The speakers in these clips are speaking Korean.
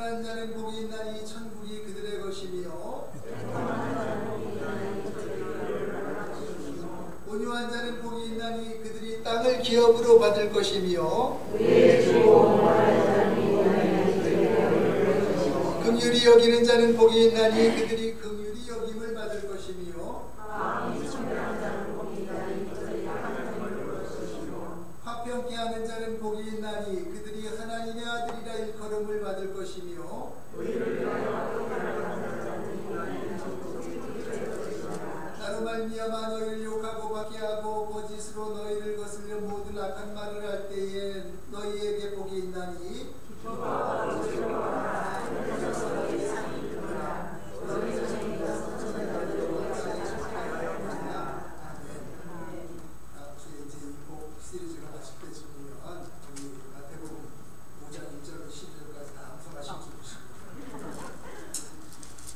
평안한 자는 복이 있나니 천국이 그들의 것이며 온유한 자는 복이 있나니 그들이 땅을 기업으로 받을 것이며 긍휼히 여기는 자는 복이 있나니 그들이 긍휼히 여김을 받을 것이며 화평케 하는 자는 복이 있나니 그들이 하나님의 아들이라 일컬음을 받을 것이며 나로 말미암아 너희를 욕하고 박해하고 거짓으로 너희를 거슬려 모든 악한 말을 할 때에 너희에게 복이 있나니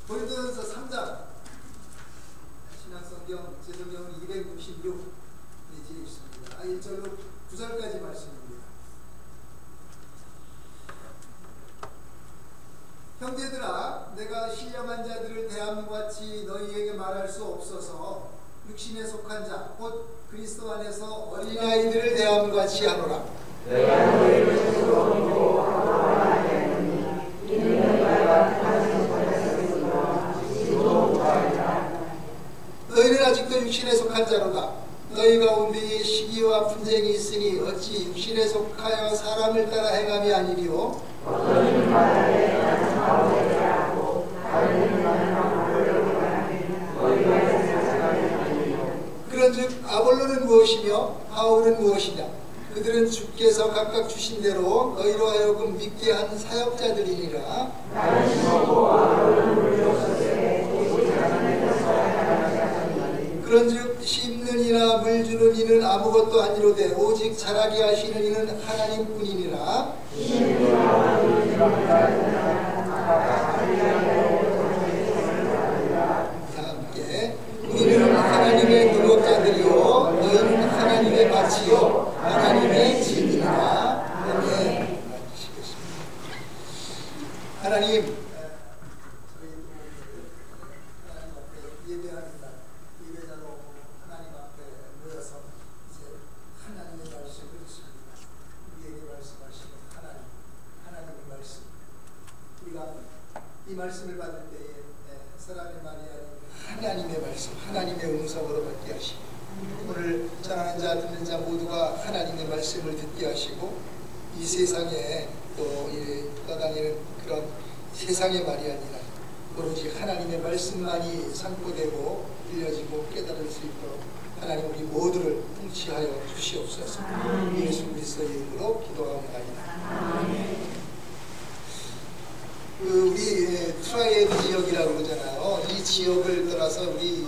고린도전서 3장 신약성경 제성경은 266페이지에 있습니다. 1절로 9절까지 말씀입니다. 형제들아 내가 신령한 자들을 대함과 같이 너희에게 말할 수 없어서 육신에 속한 자 곧 그리스도 안에서 어린아이들을 대함과 같이 하노라. 내가 너희를 스스로 믿고 하나니 이는 너희가 가진 너희는 아직도 육신에 속한 자로다. 너희 가운데에 시기와 분쟁이 있으니 어찌 육신에 속하여 사람을 따라 행함이 아니리요. 그런즉 아볼로는 무엇이며 바울은 무엇이냐? 그들은 주께서 각각 주신 대로 너희로 하여금 믿게 한 사역자들이니라. 그런즉 심는 이나 물 주는 이는 아무것도 아니로되 오직 자라게 하시는 이는 하나님뿐이니라. 함께 우리는 하나님의 노력자들이요 너희는 하나님의 밭이요 하나님의 집이니라. 아멘. 하나님 이 말씀을 받을 때에 사람의 말이 아닌 하나님의 말씀, 하나님의 음성으로 받게 하시고 오늘 전하는 자 듣는 자 모두가 하나님의 말씀을 듣게 하시고 이 세상에 또 떠다니는 그런 세상의 말이 아니라 오로지 하나님의 말씀만이 선포되고 들려지고 깨달을 수 있도록 하나님 우리 모두를 통치하여 주시옵소서. 예수 그리스도의 이름으로 기도하옵나이다. 우리 트라이애드 지역이라고 그러잖아요. 이 지역을 떠나서 우리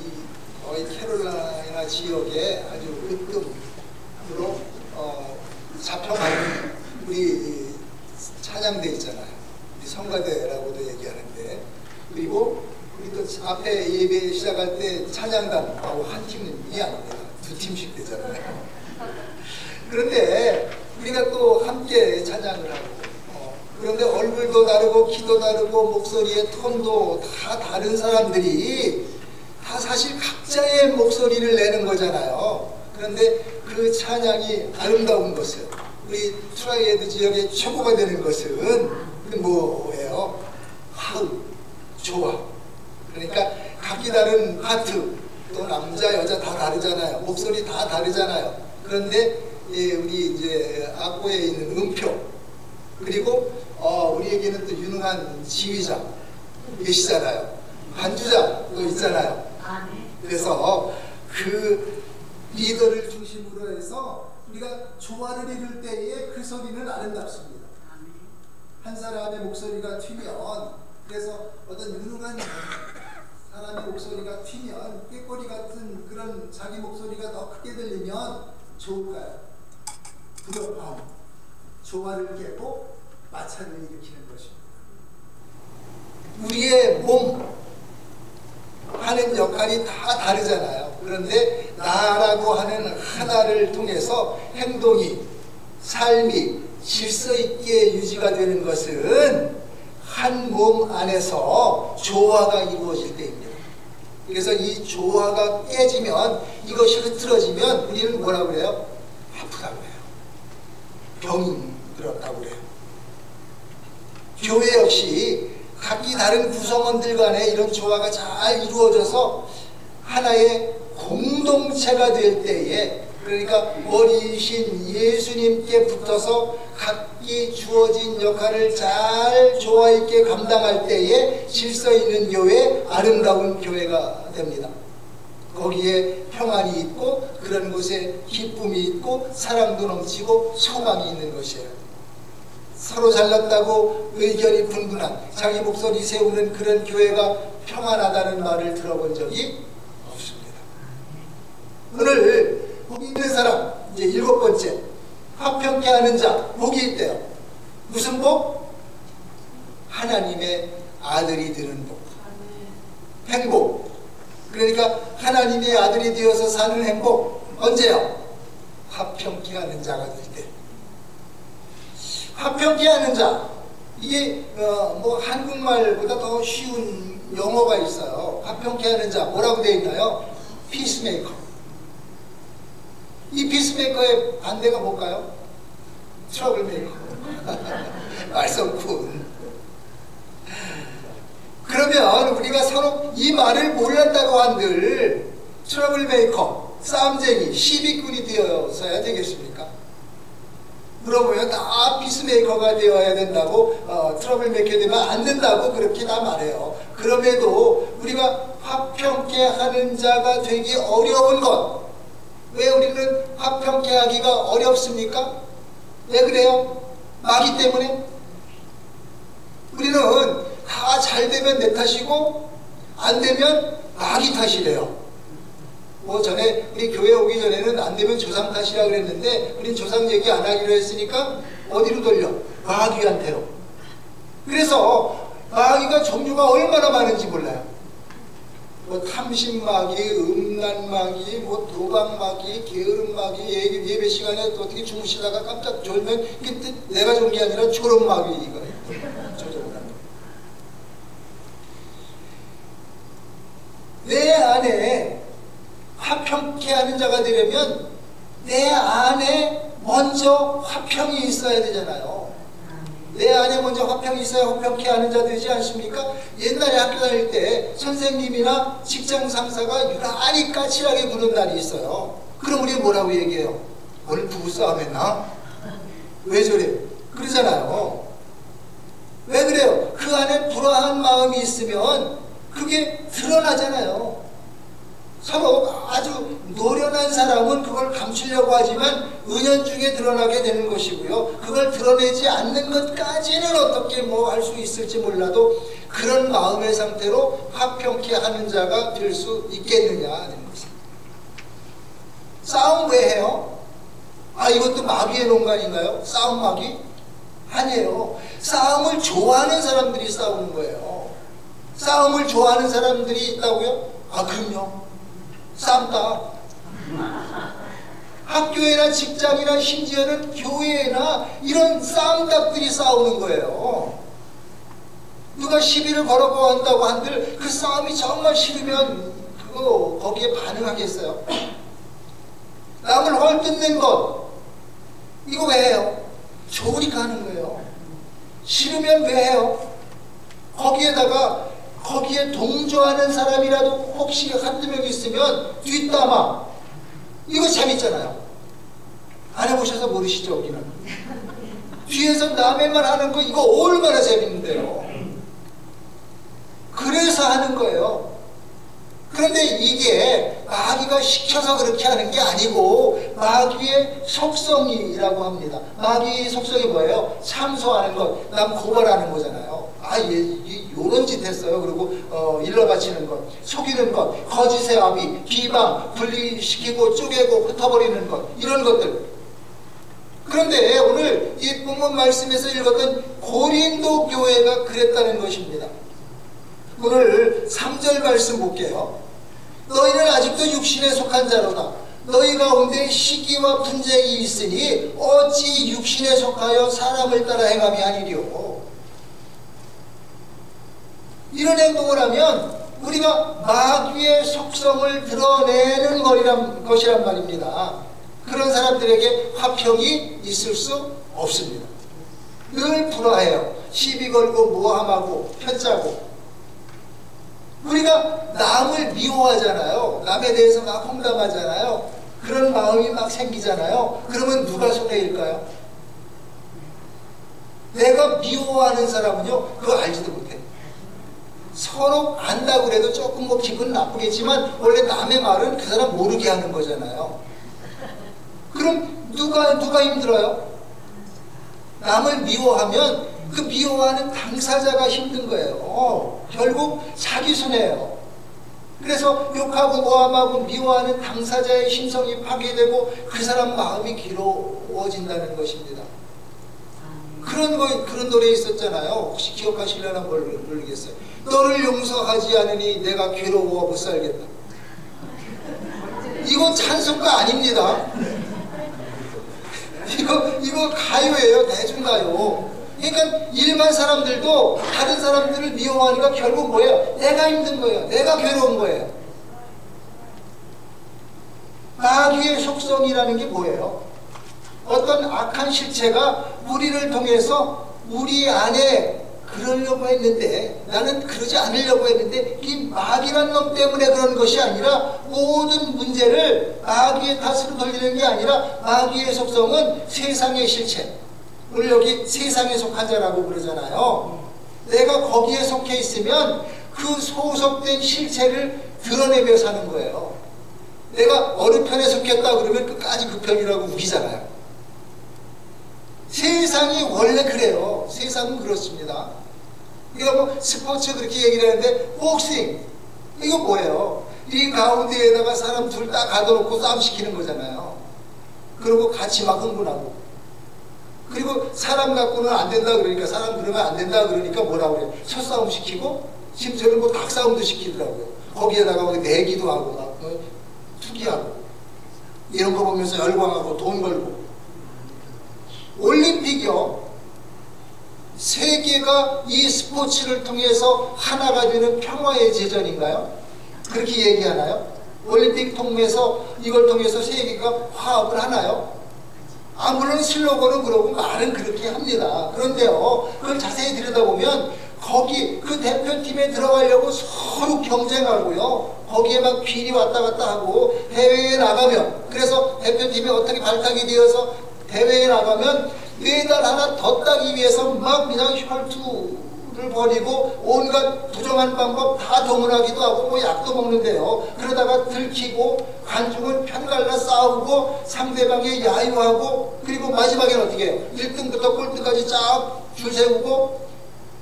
거의 캐롤라이나 지역에 아주 으뜸으로 잡혀가는 우리 찬양대 있잖아요. 우리 성가대라고도 얘기하는데, 그리고 우리 또 앞에 예배 시작할 때 찬양단하고 한 팀이 아닙니다. 두 팀씩 되잖아요. 그런데 우리가 또 함께 찬양을 하고 그런데 얼굴도 다르고 키도 다르고 목소리의 톤도 다 다른 사람들이 다 사실 각자의 목소리를 내는 거잖아요. 그런데 그 찬양이 아름다운 것은 우리 트라이애드 지역의 최고가 되는 것은 뭐예요? 하우, 조화. 그러니까 각기 다른 파트, 또 남자 여자 다 다르잖아요. 목소리 다 다르잖아요. 그런데 우리 이제 악보에 있는 음표, 그리고 우리에게는 또 유능한 지휘자 계시잖아요. 반주자도 있잖아요. 그래서 그 리더를 중심으로 해서 우리가 조화를 이룰 때에 그 소리는 아름답습니다. 한 사람의 목소리가 튀면, 그래서 어떤 유능한 사람의 목소리가 튀면 꾀꼬리 같은 그런 자기 목소리가 더 크게 들리면 좋을까요? 부족함, 조화를 깨고 마찰을 일으키는 것입니다. 우리의 몸 하는 역할이 다 다르잖아요. 그런데 나라고 하는 하나를 통해서 행동이, 삶이 질서 있게 유지가 되는 것은 한 몸 안에서 조화가 이루어질 때입니다. 그래서 이 조화가 깨지면, 이것이 흐트러지면 우리는 뭐라고 그래요? 아프다고 그래요. 병이 들었다고 그래요. 교회 역시 각기 다른 구성원들 간에 이런 조화가 잘 이루어져서 하나의 공동체가 될 때에, 그러니까 머리이신 예수님께 붙어서 각기 주어진 역할을 잘 조화 있게 감당할 때에 질서 있는 교회, 아름다운 교회가 됩니다. 거기에 평안이 있고, 그런 곳에 기쁨이 있고, 사랑도 넘치고, 소망이 있는 것이에요. 서로 잘났다고 의견이 분분한, 자기 목소리 세우는 그런 교회가 평안하다는 말을 들어본 적이 없습니다. 오늘 복이 있는 사람, 이제 7번째, 화평케 하는 자, 복이 있대요. 무슨 복? 하나님의 아들이 되는 복. 행복. 그러니까 하나님의 아들이 되어서 사는 행복. 언제요? 화평케 하는 자가 될 때. 화평케 하는 자, 이게 뭐 한국말보다 더 쉬운 영어가 있어요. 화평케 하는 자, 뭐라고 되어 있나요? 피스메이커. 이 피스메이커의 반대가 뭘까요? 트러블메이커. 말썽꾼. 그러면 우리가 서로 이 말을 몰랐다고 한들 트러블메이커, 싸움쟁이, 시비꾼이 되어서야 되겠습니까? 물어보면 다 피스메이커가 되어야 된다고, 트러블메이커 되면 안 된다고 그렇게 다 말해요. 그럼에도 우리가 화평케 하는 자가 되기 어려운 것, 왜 우리는 화평케 하기가 어렵습니까? 왜 그래요? 마귀 때문에? 우리는 다 잘 되면 내 탓이고 안 되면 마귀 탓이래요. 뭐 전에 우리 교회 오기 전에는 안 되면 조상 탓이라 그랬는데, 우린 조상 얘기 안 하기로 했으니까 어디로 돌려? 마귀한테로. 그래서 마귀가 종류가 얼마나 많은지 몰라요. 뭐 탐심마귀, 음란마귀, 뭐 도박마귀, 게으름마귀, 예배 시간에 어떻게 주무시다가 깜짝 졸면 이게 내가 좋은 게 아니라 졸음마귀가 내 안에 화평케 하는 자가 되려면 내 안에 먼저 화평이 있어야 되잖아요. 내 안에 먼저 화평이 있어야 화평케 하는 자 되지 않습니까? 옛날에 학교 다닐 때 선생님이나 직장 상사가 유난히 까칠하게 구는 날이 있어요. 그럼 우리 뭐라고 얘기해요? 오늘 부부싸움 했나? 왜 저래? 그러잖아요. 왜 그래요? 그 안에 불화한 마음이 있으면 그게 드러나잖아요. 서로 아주 노련한 사람은 그걸 감추려고 하지만 은연중에 드러나게 되는 것이고요. 그걸 드러내지 않는 것까지는 어떻게 뭐 할 수 있을지 몰라도 그런 마음의 상태로 화평케 하는 자가 될 수 있겠느냐 하는 것입니다. 싸움 왜 해요? 아, 이것도 마귀의 농간인가요? 싸움 마귀? 아니에요. 싸움을 좋아하는 사람들이 싸우는 거예요. 싸움을 좋아하는 사람들이 있다고요? 아, 그럼요. 싸움다. 학교에나 직장이나 심지어는 교회나 이런 싸움닭들이 싸우는 거예요. 누가 시비를 걸어고 한다고 한들 그 싸움이 정말 싫으면 그거 거기에 반응하겠어요? 남을 헐뜯는 것, 이거 왜 해요? 좋으니까 하는 거예요. 싫으면 왜 해요? 거기에 동조하는 사람이라도 혹시 한두 명 있으면 뒷담화, 이거 재밌잖아요. 안 해보셔서 모르시죠? 우리는 뒤에서 남의 말 하는 거 이거 얼마나 재밌는데요. 그래서 하는 거예요. 그런데 이게 마귀가 시켜서 그렇게 하는 게 아니고 마귀의 속성이라고 합니다. 마귀의 속성이 뭐예요? 참소하는 것, 남 고발하는 거잖아요. 아, 요런 짓 했어요. 그리고 일러 바치는 것, 속이는 것, 거짓의 아비, 비방, 분리시키고 쪼개고 흩어버리는 것, 이런 것들. 그런데 오늘 이 본문 말씀에서 읽었던 고린도 교회가 그랬다는 것입니다. 오늘 3절 말씀 볼게요. 너희는 아직도 육신에 속한 자로다. 너희 가운데 시기와 분쟁이 있으니 어찌 육신에 속하여 사람을 따라 행함이 아니리요. 이런 행동을 하면 우리가 마귀의 속성을 드러내는 것이란 말입니다. 그런 사람들에게 화평이 있을 수 없습니다. 늘 불화해요. 시비 걸고 모함하고 편짜고. 우리가 남을 미워하잖아요. 남에 대해서 막 험담하잖아요. 그런 마음이 막 생기잖아요. 그러면 누가 손해일까요? 내가 미워하는 사람은요, 그거 알지도 못해. 서로 안다고 그래도 조금 뭐 기분 나쁘겠지만 원래 남의 말은 그 사람 모르게 하는 거잖아요. 그럼 누가 힘들어요? 남을 미워하면 그 미워하는 당사자가 힘든 거예요. 결국 자기 손해예요. 그래서 욕하고 모함하고 미워하는 당사자의 심성이 파괴되고 그 사람 마음이 괴로워진다는 것입니다. 그런 노래 있었잖아요. 혹시 기억하시려나 모르겠어요. 너를 용서하지 않으니 내가 괴로워 못 살겠다. 이건 찬송가 아닙니다. 이거 가요예요. 대중가요. 그러니까 일반 사람들도 다른 사람들을 미워하니까 결국 뭐예요? 내가 힘든 거예요. 내가 괴로운 거예요. 마귀의 속성이라는 게 뭐예요? 어떤 악한 실체가 우리를 통해서 우리 안에 그러려고 했는데, 나는 그러지 않으려고 했는데 이 마귀란 놈 때문에 그런 것이 아니라, 모든 문제를 마귀의 탓으로 돌리는 게 아니라 마귀의 속성은 세상의 실체. 우리 여기 세상에 속한 자라고 그러잖아요. 내가 거기에 속해 있으면 그 소속된 실체를 드러내며 사는 거예요. 내가 어느 편에 속했다 그러면 끝까지 그 편이라고 우기잖아요. 세상이 원래 그래요. 세상은 그렇습니다. 그러니까 뭐 스포츠 그렇게 얘기를 하는데, 복싱 이거 뭐예요? 이 가운데에다가 사람 둘 다 가둬놓고 싸움 시키는 거잖아요. 그리고 같이 막 흥분하고, 그리고 사람 갖고는 안 된다 그러니까, 사람 그러면 안 된다 그러니까 뭐라고 그래요? 첫싸움 시키고, 심지어는 뭐 닭싸움도 시키더라고요. 거기에다가 내기도 하고 막 투기하고 이런 거 보면서 열광하고 돈 벌고. 올림픽이요, 세계가 이 스포츠를 통해서 하나가 되는 평화의 제전인가요? 그렇게 얘기하나요? 올림픽 통해서, 이걸 통해서 세계가 화합을 하나요? 물론 슬로건은 그러고 말은 그렇게 합니다. 그런데요, 그걸 자세히 들여다보면 거기 그 대표팀에 들어가려고 서로 경쟁하고요, 거기에 막 귀리 왔다 갔다 하고, 해외에 나가면, 그래서 대표팀이 어떻게 발탁이 되어서 대회에 나가면 메달 하나 더 따기 위해서 막 그냥 혈투를 벌이고 온갖 부정한 방법 다 동원하기도 하고 뭐 약도 먹는데요. 그러다가 들키고 관중은 편갈라 싸우고 상대방에 야유하고, 그리고 마지막에는 어떻게 해요? 1등부터 꼴등까지 쫙 줄 세우고,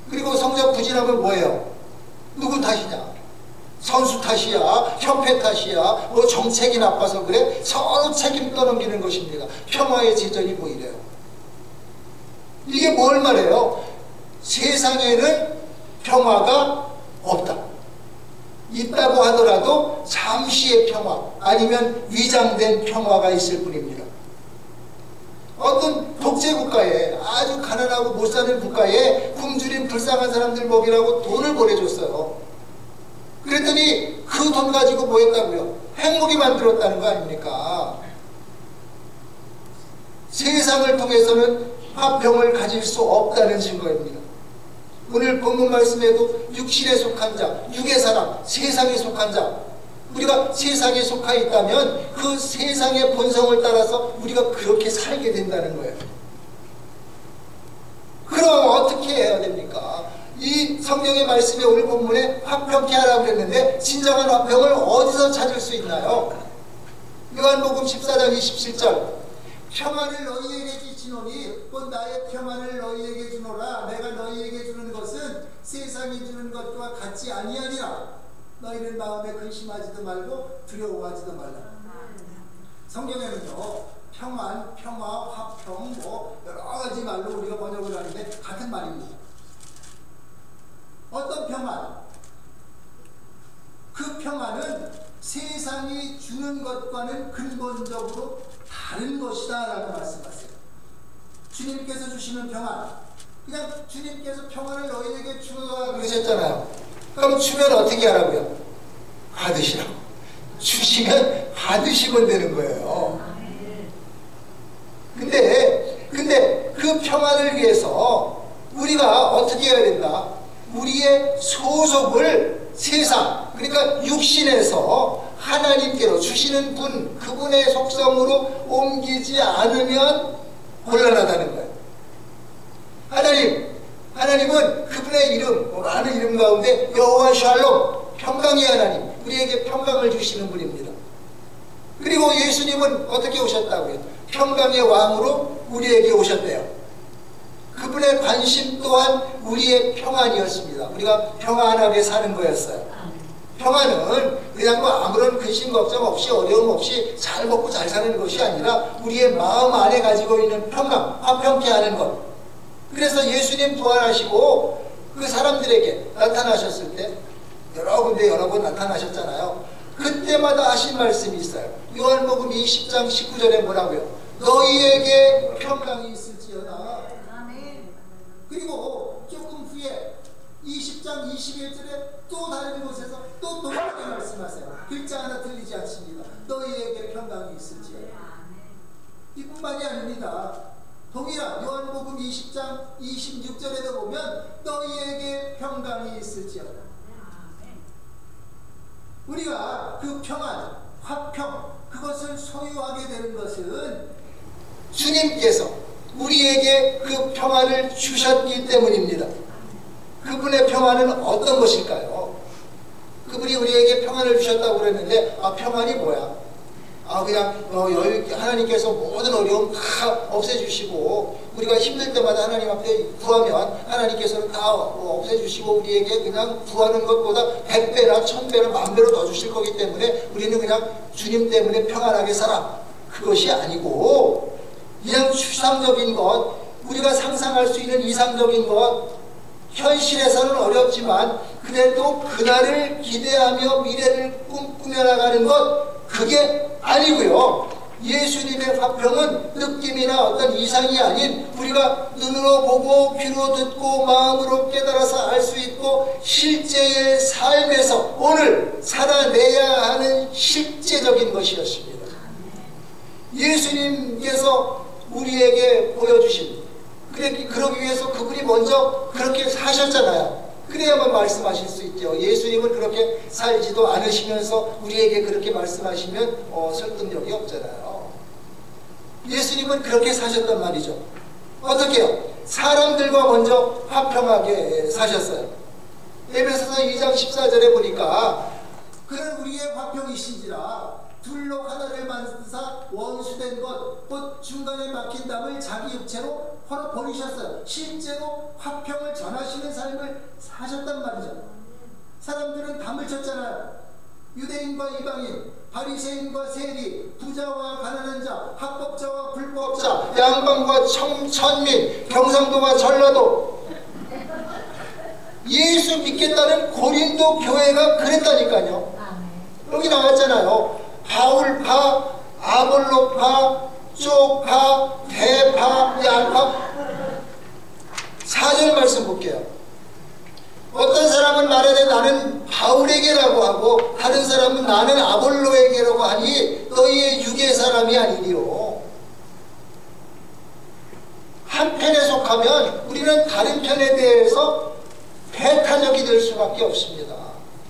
그리고 성적 부진하면 뭐예요? 누구 탓이냐? 선수 탓이야, 협회 탓이야, 뭐 정책이 나빠서 그래? 서로 책임 떠넘기는 것입니다. 평화의 제전이 뭐 이래요? 이게 뭘 말해요? 세상에는 평화가 없다. 있다고 하더라도 잠시의 평화, 아니면 위장된 평화가 있을 뿐입니다. 어떤 독재국가에, 아주 가난하고 못 사는 국가에 굶주린 불쌍한 사람들 먹이라고 돈을 보내줬어요. 그랬더니 그 돈 가지고 뭐 했다고요? 핵무기 만들었다는 거 아닙니까? 세상을 통해서는 화평을 가질 수 없다는 증거입니다. 오늘 본문 말씀에도 육신에 속한 자, 육의 사람, 세상에 속한 자, 우리가 세상에 속하 있다면 그 세상의 본성을 따라서 우리가 그렇게 살게 된다는 거예요. 그럼 어떻게 해야 됩니까? 이 성경의 말씀에 오늘 본문에 화평케 하라고 그랬는데, 진정한 화평을 어디서 찾을 수 있나요? 요한복음 14장 27절, 평안을 너희에게 주시노니 곧 나의 평안을 너희에게 주노라. 내가 너희에게 주는 것은 세상이 주는 것과 같지 아니하니라. 너희는 마음에 근심하지도 말고 두려워하지도 말라. 성경에는요, 평안, 평화, 화평 뭐 여러 가지 말로 우리가 번역을 하는데 같은 말입니다. 어떤 평안? 그 평안은 세상이 주는 것과는 근본적으로 다른 것이다 라고 말씀하세요. 주님께서 주시는 평안, 그냥 주님께서 평안을 너희에게 주라 그러셨잖아요. 그럼 주면 어떻게 하라고요? 받으시라고. 주시면 받으시면 되는 거예요. 근데 그 평안을 위해서 우리가 어떻게 해야 된다? 우리의 소속을 세상, 그러니까 육신에서 하나님께로 주시는 분, 그분의 속성으로 옮기지 않으면 곤란하다는 거예요. 하나님은 그분의 이름, 많은 이름 가운데 여호와 샬롬, 평강의 하나님, 우리에게 평강을 주시는 분입니다. 그리고 예수님은 어떻게 오셨다고요? 평강의 왕으로 우리에게 오셨대요. 그분의 관심 또한 우리의 평안이었습니다. 우리가 평안하게 사는 거였어요. 평안은 그냥 뭐 아무런 근심 걱정 없이 어려움 없이 잘 먹고 잘 사는 것이 아니라 우리의 마음 안에 가지고 있는 평강, 화평케 하는 것. 그래서 예수님 부활하시고 그 사람들에게 나타나셨을 때 여러 군데 여러 번 나타나셨잖아요. 그때마다 하신 말씀이 있어요. 요한복음 20장 19절에 뭐라고요? 너희에게 평강이 있을지어다. 그리고 조금 후에 20장 21절에 또 다른 곳에서 또 동일하게 말씀하세요. 글자 하나 틀리지 않습니다. 너희에게 평강이 있을지어다. 이뿐만이 아닙니다. 동일한 요한복음 20장 26절에도 보면 너희에게 평강이 있을지어다. 우리가 그 평안, 화평, 그것을 소유하게 되는 것은 주님께서 우리에게 그 평안을 주셨기 때문입니다. 그분의 평안은 어떤 것일까요? 그분이 우리에게 평안을 주셨다고 그랬는데 평안이 뭐야? 그냥 여유 있게 하나님께서 모든 어려움 다 없애주시고 우리가 힘들 때마다 하나님 앞에 구하면 하나님께서는 다 없애주시고 우리에게 그냥 구하는 것보다 100배나 1000배나 10,000배로 더 주실 거기 때문에 우리는 그냥 주님 때문에 평안하게 살아. 그것이 아니고 그냥 추상적인 것, 우리가 상상할 수 있는 이상적인 것, 현실에서는 어렵지만 그래도 그날을 기대하며 미래를 꿈꾸며 나가는 것, 그게 아니고요. 예수님의 화평은 느낌이나 어떤 이상이 아닌 우리가 눈으로 보고 귀로 듣고 마음으로 깨달아서 알 수 있고 실제의 삶에서 오늘 살아내야 하는 실제적인 것이었습니다. 예수님께서 우리에게 보여주신, 그러기 위해서 그분이 먼저 그렇게 사셨잖아요. 그래야만 말씀하실 수 있죠. 예수님은 그렇게 살지도 않으시면서 우리에게 그렇게 말씀하시면 설득력이 없잖아요. 예수님은 그렇게 사셨단 말이죠. 어떻게요? 사람들과 먼저 화평하게 사셨어요. 에베소서 2장 14절에 보니까 그는 우리의 화평이신지라 둘로 하나를 만드사 원수된 것 곧 중간에 막힌 담을 자기 육체로 헐어 버리셨어요. 실제로 화평을 전하시는 삶을 사셨단 말이죠. 사람들은 담을 쳤잖아요. 유대인과 이방인, 바리새인과 세리, 부자와 가난한 자, 합법자와 불법자, 양반과 천민, 경상도와 전라도. 예수 믿겠다는 고린도 교회가 그랬다니까요. 여기 나왔잖아요. 바울파, 아볼로파, 쪽파, 대파, 양파. 4절 말씀 볼게요. 어떤 사람은 말하되 나는 바울에게라고 하고 다른 사람은 나는 아볼로에게라고 하니 너희의 육의 사람이 아니리요. 한 편에 속하면 우리는 다른 편에 대해서 배타적이 될 수밖에 없습니다.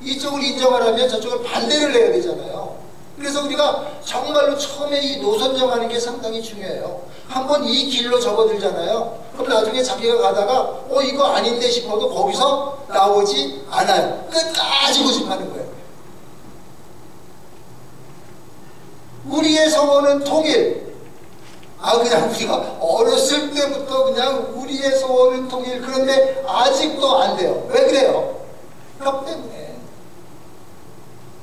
이쪽을 인정하려면 저쪽을 반대를 해야 되잖아요. 그래서 우리가 정말로 처음에 이 노선 정하는 게 상당히 중요해요. 한번 이 길로 접어들잖아요. 그럼 나중에 자기가 가다가 이거 아닌데 싶어도 거기서 나오지 않아요. 끝까지 고집하는 거예요. 우리의 소원은 통일. 그냥 우리가 어렸을 때부터 그냥 우리의 소원은 통일. 그런데 아직도 안 돼요. 왜 그래요? 벽 때문에.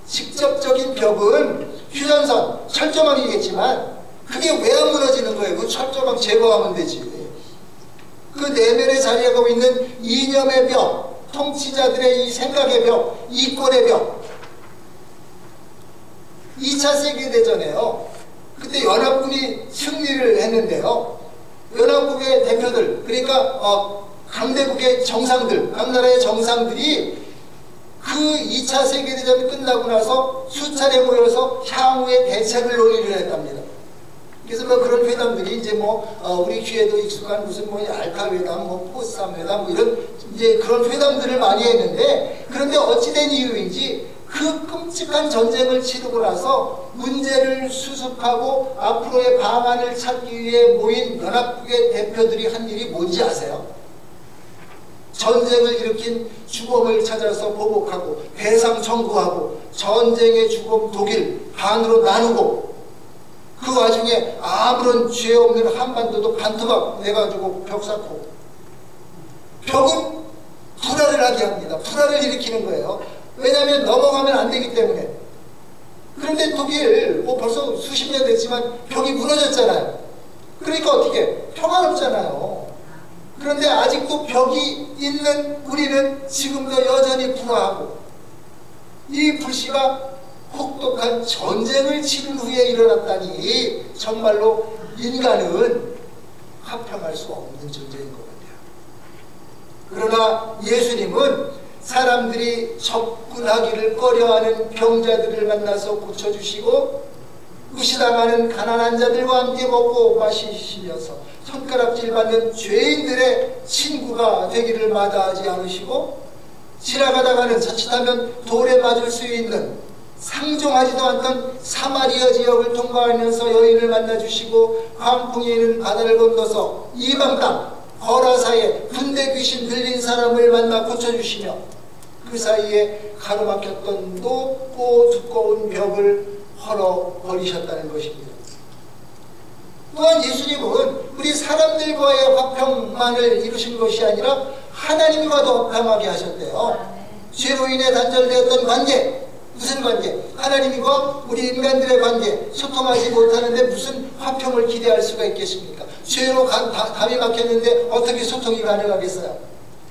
직접적인 벽은 휴전선, 철조망이겠지만 그게 왜 안 무너지는 거예요? 그 철조망 제거하면 되지. 그 내면에 자리하고 있는 이념의 벽, 통치자들의 이 생각의 벽, 이권의 벽. 2차 세계대전에요. 그때 연합군이 승리를 했는데요. 연합국의 대표들, 그러니까 강대국의 정상들, 각 나라의 정상들이 그 2차 세계대전이 끝나고 나서 수차례 모여서 향후의 대책을 논의를 했답니다. 그래서 뭐 그런 회담들이 이제 우리 귀에도 익숙한 무슨 알카 회담, 포스삼 회담 이런 이제 그런 회담들을 많이 했는데, 그런데 어찌된 이유인지 그 끔찍한 전쟁을 치르고 나서 문제를 수습하고 앞으로의 방안을 찾기 위해 모인 연합국의 대표들이 한 일이 뭔지 아세요? 전쟁을 일으킨 주범을 찾아서 보복하고 배상 청구하고 전쟁의 주범 독일 반으로 나누고, 그 와중에 아무런 죄 없는 한반도도 반토막 내가지고 벽 쌓고, 벽은 불화를 하게 합니다. 불화를 일으키는 거예요. 왜냐하면 넘어가면 안 되기 때문에. 그런데 독일 벌써 수십 년 됐지만 벽이 무너졌잖아요. 그러니까 어떻게 평화롭잖아요. 그런데 아직도 벽이 있는 우리는 지금도 여전히 불화하고, 이 불씨가 혹독한 전쟁을 치른 후에 일어났다니 정말로 인간은 화평할 수 없는 존재인 것 같아요. 그러나 예수님은 사람들이 접근하기를 꺼려하는 병자들을 만나서 고쳐주시고, 무시당하는 가난한 자들과 함께 먹고 마시시면서 손가락질 받는 죄인들의 친구가 되기를 마다하지 않으시고, 지나가다가는 자칫하면 돌에 맞을 수 있는 상종하지도 않던 사마리아 지역을 통과하면서 여인을 만나주시고, 광풍에는 바다를 건너서 이방 땅 거라사에 군대 귀신 들린 사람을 만나 고쳐주시며, 그 사이에 가로막혔던 높고 두꺼운 벽을 헐어버리셨다는 것입니다. 또한 예수님은 우리 사람들과의 화평만을 이루신 것이 아니라 하나님과도 화평하게 하셨대요. 죄로 인해 단절되었던 관계, 무슨 관계? 하나님과 우리 인간들의 관계, 소통하지 못하는데 무슨 화평을 기대할 수가 있겠습니까? 죄로 담이 막혔는데 어떻게 소통이 가능하겠어요?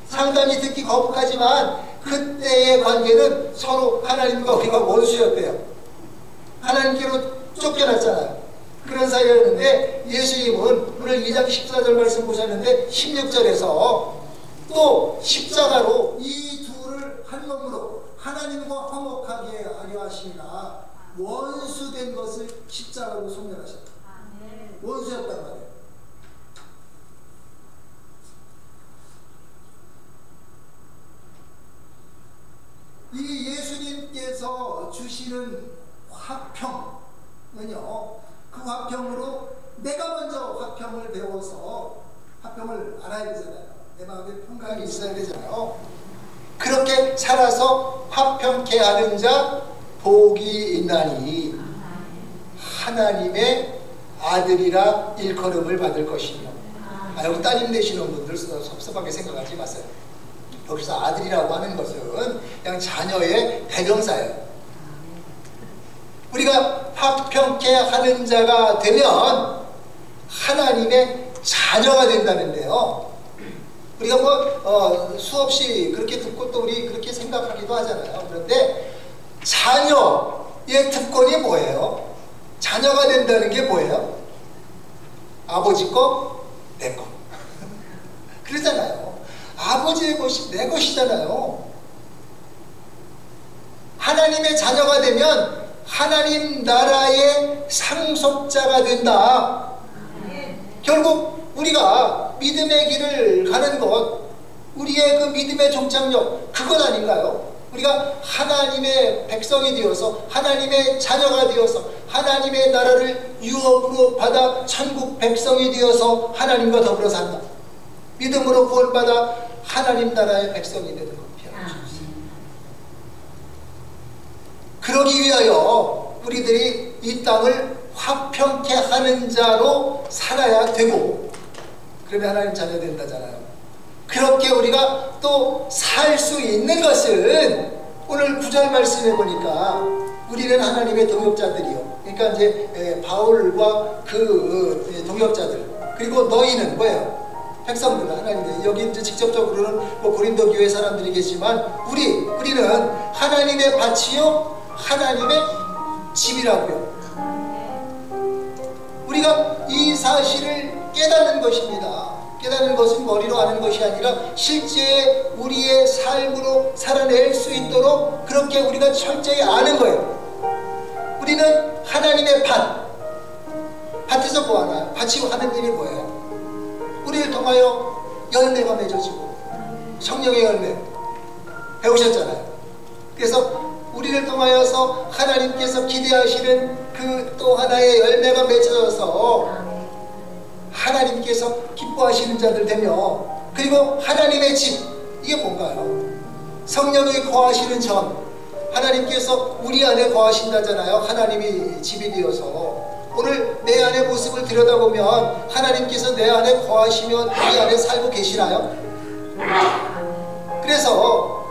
상당히 듣기 거북하지만 그때의 관계는 서로 하나님과 우리가 원수였대요. 하나님께로 쫓겨났잖아요. 그런 사이였는데, 예수님은 오늘 2장 14절 말씀 보셨는데 16절에서 또 십자가로 이 둘을 한 몸으로 하나님과 화목하게 하려 하시니라 원수된 것을 십자가로 소멸하셨다. 원수였단 말이에요. 이 예수님께서 주시는 화평은요, 그 화평으로 내가 먼저 화평을 배워서 화평을 알아야 되잖아요. 내 마음에 평강이 있어야 되잖아요. 그렇게 살아서 화평케 하는 자 복이 있나니 하나님의 아들이라 일컬음을 받을 것이며. 여기 따님 되시는 분들 섭섭하게 생각하지 마세요. 여기서 아들이라고 하는 것은 그냥 자녀의 대명사예요. 우리가 화평케 하는 자가 되면 하나님의 자녀가 된다는데요. 우리가 수없이 그렇게 듣고 또 우리 그렇게 생각하기도 하잖아요. 그런데 자녀의 특권이 뭐예요? 자녀가 된다는 게 뭐예요? 아버지 거, 내 거. 그러잖아요. 아버지의 것이 내 것이잖아요. 하나님의 자녀가 되면 하나님 나라의 상속자가 된다. 결국 우리가 믿음의 길을 가는 것, 우리의 그 믿음의 종착역, 그것 아닌가요? 우리가 하나님의 백성이 되어서 하나님의 자녀가 되어서 하나님의 나라를 유업으로 받아 천국 백성이 되어서 하나님과 더불어 산다. 믿음으로 구원받아 하나님 나라의 백성이 되는 겁니다. 그러기 위하여 우리들이 이 땅을 화평케 하는 자로 살아야 되고, 그러면 하나님 자녀 된다잖아요. 그렇게 우리가 또 살 수 있는 것은 오늘 9절 말씀해 보니까 우리는 하나님의 동역자들이요. 그러니까 이제 바울과 그 동역자들, 그리고 너희는 뭐예요? 백성들, 하나님의, 여기 이제 직접적으로는 고린도 교회 사람들이겠지만 우리는 하나님의 밭이요 하나님의 집이라고요. 우리가 이 사실을 깨닫는 것입니다. 깨닫는 것은 머리로 아는 것이 아니라 실제 우리의 삶으로 살아낼 수 수 있도록 그렇게 우리가 철저히 아는 거예요. 우리는 하나님의 밭에서 뭐 하나요? 밭이 하는 일이 뭐예요? 우리를 통하여 열매가 맺어지고 성령의 열매 배우셨잖아요. 그래서 우리를 통하여서 하나님께서 기대하시는 그 또 하나의 열매가 맺어져서 하나님께서 기뻐하시는 자들 되며, 그리고 하나님의 집, 이게 뭔가요? 성령이 거하시는 전, 하나님께서 우리 안에 거하신다잖아요. 하나님이 집이 되어서. 오늘 내 안의 모습을 들여다보면 하나님께서 내 안에 거하시면 우리 안에 살고 계시나요? 그래서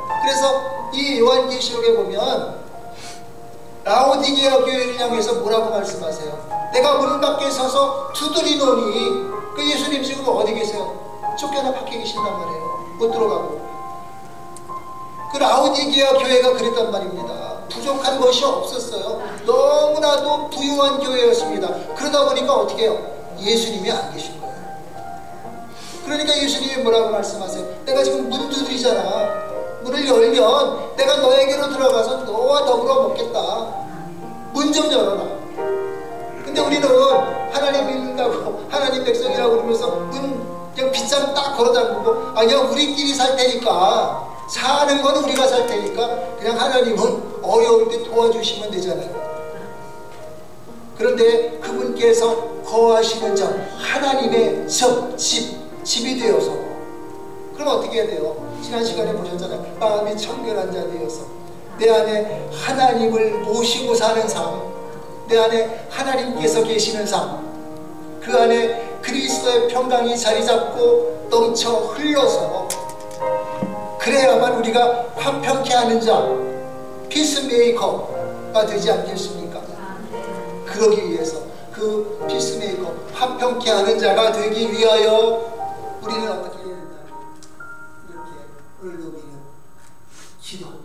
이 요한계시록에 보면 라오디게아 교회를 향해서 뭐라고 말씀하세요? 내가 문 밖에 서서 두드리노니, 그 예수님 지금 어디 계세요? 쫓겨나 밖에 계신단 말이에요. 못 들어가고. 그 라오디게아 교회가 그랬단 말입니다. 부족한 것이 없었어요. 너무나도 부유한 교회였습니다. 그러다 보니까 어떻게 해요? 예수님이 안 계신 거예요. 그러니까 예수님이 뭐라고 말씀하세요? 내가 지금 문 두드리잖아. 문을 열면 내가 너에게로 들어가서 너와 더불어 먹겠다. 문 좀 열어라. 근데 우리는 하나님 믿는다고, 하나님 백성이라고 그러면서 문 그냥 빗장 딱 걸어 잠그고, 아니야 우리끼리 살 테니까, 사는 건 우리가 살 테니까 그냥 하나님은 어려울 때 도와주시면 되잖아요. 그런데 그분께서 거하시는 점, 하나님의 집이 되어서, 그럼 어떻게 해야 돼요? 지난 시간에 보셨잖아요. 마음이 청결한 자 되어서 내 안에 하나님을 모시고 사는 삶, 내 안에 하나님께서 계시는 삶, 그 안에 그리스도의 평강이 자리 잡고 넘쳐 흘러서, 그래야만 우리가 화평케 하는 자, 피스메이커가 되지 않겠습니까? 그러기 위해서 그 피스메이커, 화평케 하는 자가 되기 위하여 우리는 어떻게 해야 된다? 이렇게 을룩이는 기도.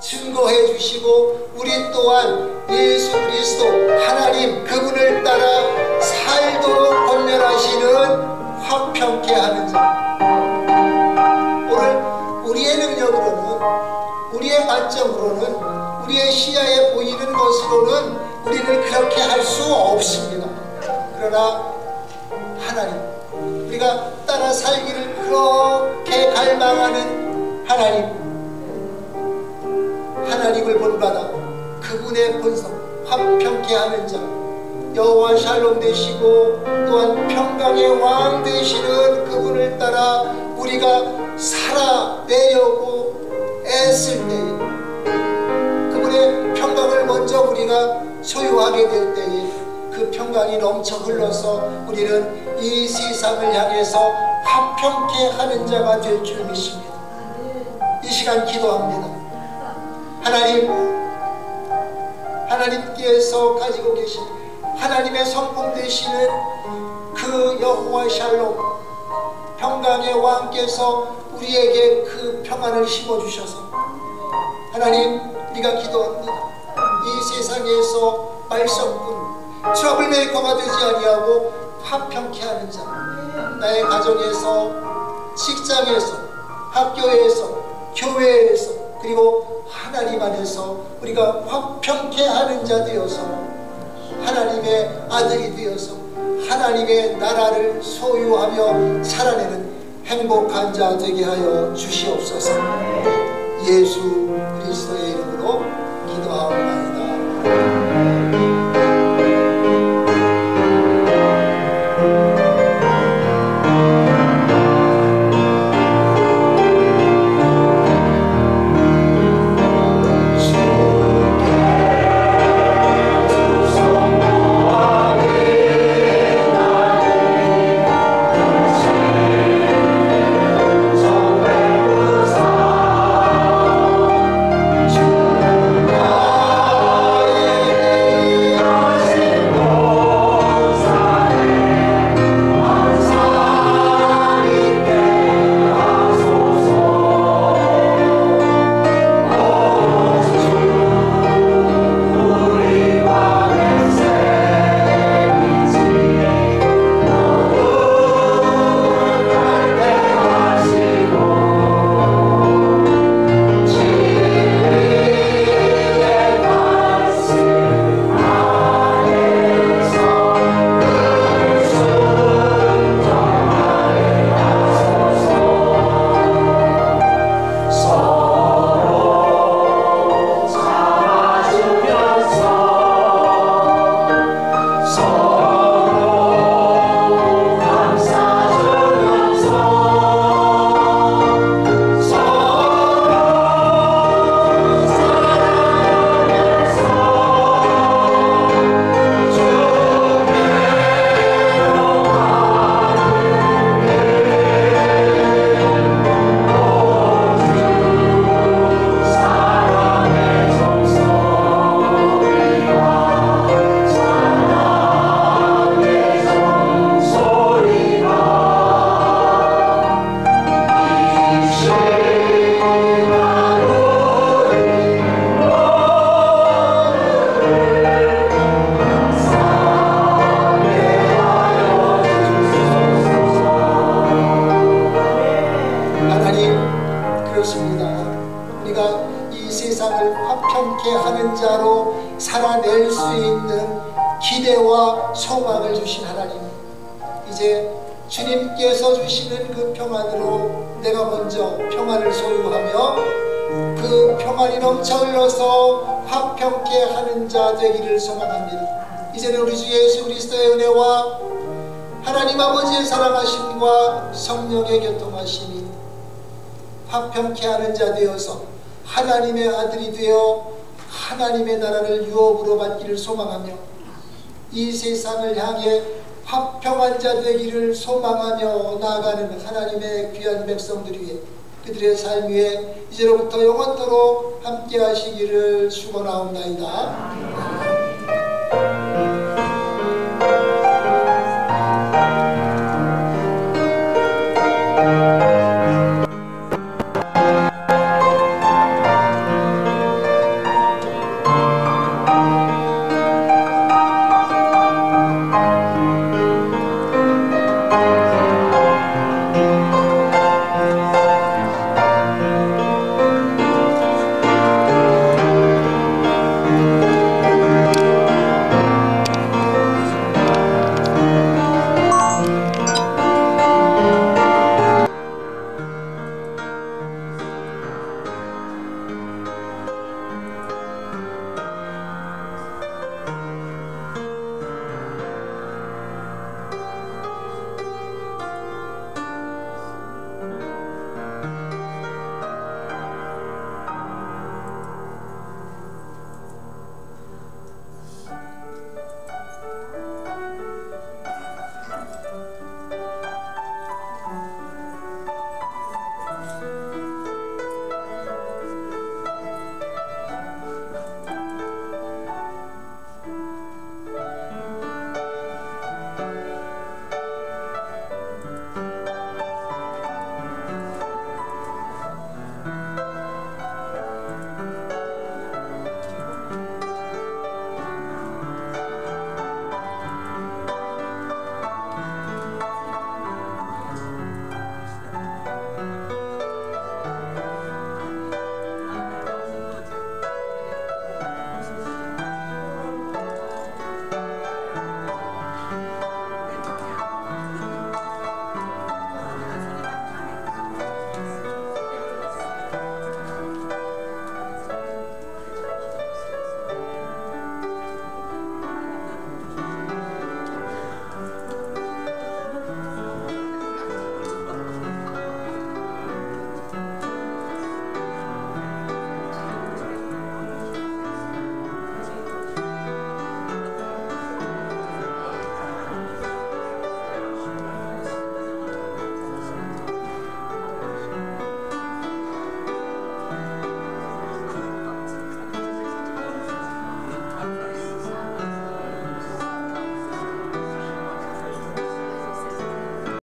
증거해 주시고, 우리 또한 예수 그리스도 하나님 그분을 따라 살도록 권면하시는 화평케 하는 자. 오늘 우리의 능력으로는, 우리의 관점으로는, 우리의 시야에 보이는 것으로는 우리는 그렇게 할 수 없습니다. 그러나 하나님, 우리가 따라 살기를 그렇게 갈망하는 하나님을 본받아 그분의 본성, 화평케 하는 자, 여호와 샬롬 되시고 또한 평강의 왕 되시는 그분을 따라 우리가 살아내려고 애쓸 때에, 그분의 평강을 먼저 우리가 소유하게 될 때에 그 평강이 넘쳐 흘러서 우리는 이 세상을 향해서 화평케 하는 자가 될 줄 믿습니다. 이 시간 기도합니다. 하나님께서 가지고 계신 하나님의 성품 되시는 그 여호와 샬롬 평강의 왕께서 우리에게 그 평안을 심어주셔서, 하나님, 우리가 기도합니다. 이 세상에서 말썽꾼 트러블 메이커가 되지 아니하고 화평케 하는 자, 나의 가정에서, 직장에서, 학교에서, 교회에서, 그리고 하나님 안에서 우리가 화평케 하는 자 되어서 하나님의 아들이 되어서 하나님의 나라를 소유하며 살아내는 행복한 자 되게 하여 주시옵소서. 예수 그리스도의 이름으로 기도하옵나이다. 살아낼 수 있는 기대와 소망을 주신 하나님, 이제 주님께서 주시는 그 평안으로 내가 먼저 평안을 소유하며 그 평안이 넘쳐 흘러서 화평케 하는 자 되기를 소망합니다. 이제는 우리 주 예수 그리스도의 은혜와 하나님 아버지의 사랑하심과 성령의 교통하심이 화평케 하는 자 되어서 하나님의 아들이 되어 하나님의 나라를 유업으로 받기를 소망하며 이 세상을 향해 화평한 자 되기를 소망하며 나아가는 하나님의 귀한 백성들 위해, 그들의 삶 위에 이제로부터 영원토록 함께 하시기를 축원하옵나이다.